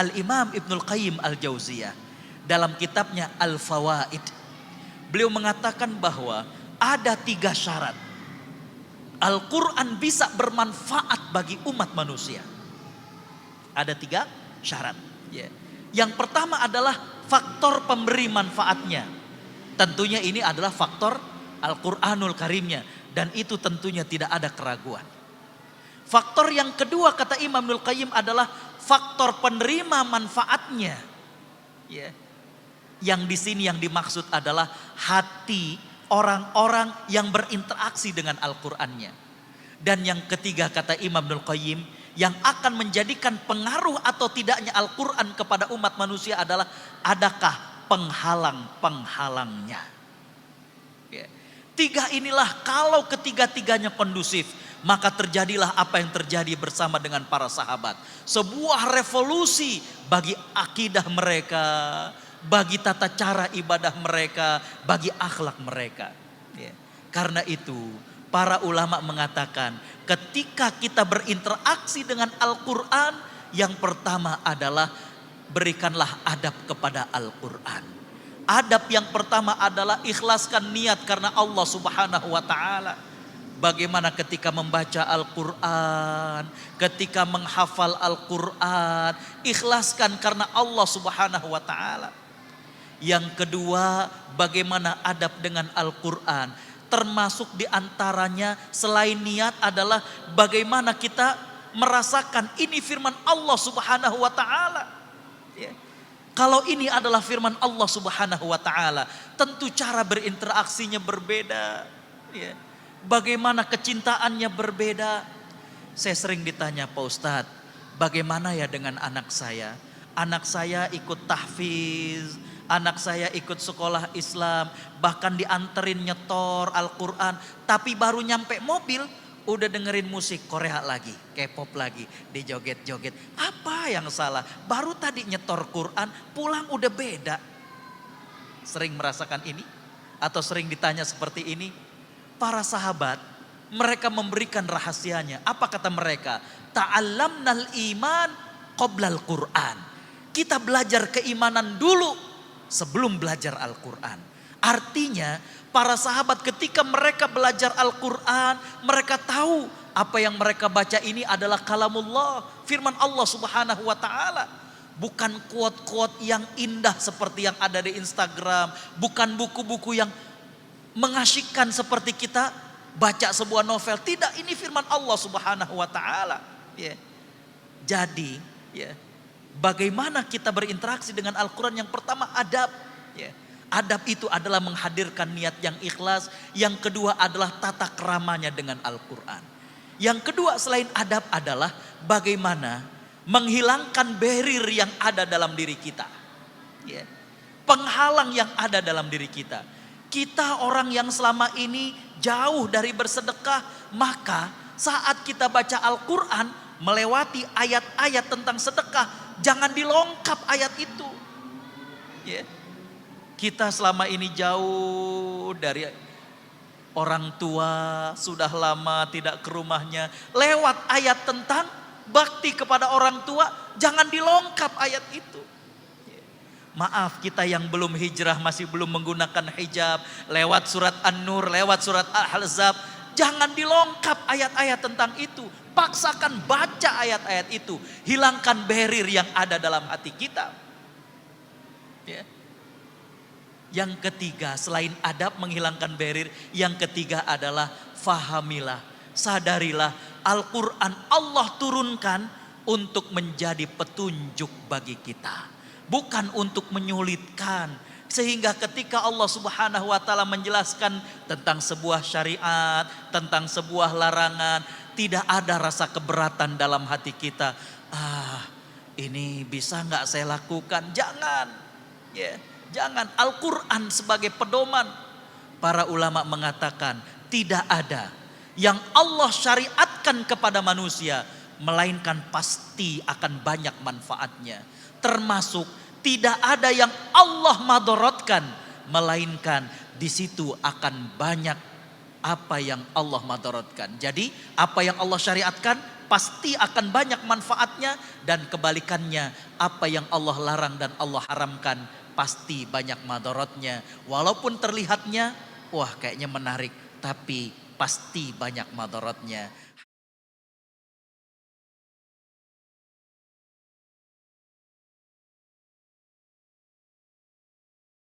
Al-Imam Ibnul Qayyim Al-Jauziyah dalam kitabnya Al-Fawaid, beliau mengatakan bahwa ada 3 syarat Al-Quran bisa bermanfaat bagi umat manusia. Ada 3 syarat. Yang pertama adalah faktor pemberi manfaatnya. Tentunya ini adalah faktor Al-Quranul Karimnya. Dan itu tentunya tidak ada keraguan. Faktor yang kedua kata Imam Ibnul Qayyim adalah faktor penerima manfaatnya. Yang di sini yang dimaksud adalah hati orang-orang yang berinteraksi dengan Al-Qur'annya. Dan yang ketiga kata Imam Ibnul Qayyim, yang akan menjadikan pengaruh atau tidaknya Al-Qur'an kepada umat manusia adalah adakah penghalang-penghalangnya. 3 inilah kalau ketiga-tiganya kondusif, maka terjadilah apa yang terjadi bersama dengan para sahabat. Sebuah revolusi bagi akidah mereka, bagi tata cara ibadah mereka, bagi akhlak mereka. Karena itu para ulama mengatakan ketika kita berinteraksi dengan Al-Quran, yang pertama adalah berikanlah adab kepada Al-Quran. Adab yang pertama adalah ikhlaskan niat karena Allah Subhanahu wa ta'ala. Bagaimana ketika membaca Al-Quran, ketika menghafal Al-Quran, ikhlaskan karena Allah Subhanahu wa ta'ala. Yang kedua, bagaimana adab dengan Al-Quran. Termasuk diantaranya selain niat adalah bagaimana kita merasakan ini firman Allah Subhanahu wa ta'ala. Kalau ini adalah firman Allah Subhanahu wa ta'ala, tentu cara berinteraksinya berbeda. Bagaimana kecintaannya berbeda. Saya sering ditanya, Pak Ustadz, bagaimana ya dengan anak saya? Anak saya ikut tahfiz, anak saya ikut sekolah Islam, bahkan dianterin nyetor Al-Quran. Tapi baru nyampe mobil, udah dengerin musik Korea lagi, K-pop lagi, dijoget-joget. Apa yang salah? Baru tadi nyetor Quran, pulang udah beda. Sering merasakan ini? Atau sering ditanya seperti ini? Para sahabat, mereka memberikan rahasianya. Apa kata mereka? Ta'allamnal iman qoblal Quran. Kita belajar keimanan dulu sebelum belajar Al-Quran. Artinya para sahabat ketika mereka belajar Al-Quran, mereka tahu apa yang mereka baca ini adalah kalamullah, firman Allah Subhanahu wa ta'ala. Bukan quote-quote yang indah seperti yang ada di Instagram. Bukan buku-buku yang mengasyikkan seperti kita baca sebuah novel. Tidak, ini firman Allah Subhanahu wa ta'ala. Jadi bagaimana kita berinteraksi dengan Al-Quran? Yang pertama adab. Adab itu adalah menghadirkan niat yang ikhlas. Yang kedua adalah tata keramanya dengan Al-Quran. Yang kedua selain adab adalah bagaimana menghilangkan barrier yang ada dalam diri kita. Penghalang yang ada dalam diri kita. Kita orang yang selama ini jauh dari bersedekah, maka saat kita baca Al-Quran melewati ayat-ayat tentang sedekah, jangan dilongkap ayat itu. Kita selama ini jauh dari orang tua, sudah lama tidak ke rumahnya. Lewat ayat tentang bakti kepada orang tua, jangan dilongkap ayat itu. Maaf, kita yang belum hijrah, masih belum menggunakan hijab, lewat surat An-Nur, lewat surat Al-Ahzab, jangan dilongkap ayat-ayat tentang itu. Paksakan baca ayat-ayat itu. Hilangkan barrier yang ada dalam hati kita. Yang ketiga, selain adab menghilangkan barrier, yang ketiga adalah fahamilah, sadarilah Al-Quran Allah turunkan untuk menjadi petunjuk bagi kita, bukan untuk menyulitkan. Sehingga ketika Allah Subhanahu wa ta'ala menjelaskan tentang sebuah syariat, tentang sebuah larangan, tidak ada rasa keberatan dalam hati kita. Ini bisa nggak saya lakukan? Jangan. Jangan. Al-Quran sebagai pedoman. Para ulama mengatakan tidak ada yang Allah syariatkan kepada manusia, melainkan pasti akan banyak manfaatnya. Termasuk tidak ada yang Allah madorotkan, melainkan di situ akan banyak apa yang Allah madorotkan. Jadi apa yang Allah syariatkan pasti akan banyak manfaatnya, dan kebalikannya apa yang Allah larang dan Allah haramkan pasti banyak madorotnya. Walaupun terlihatnya wah kayaknya menarik, tapi pasti banyak madorotnya.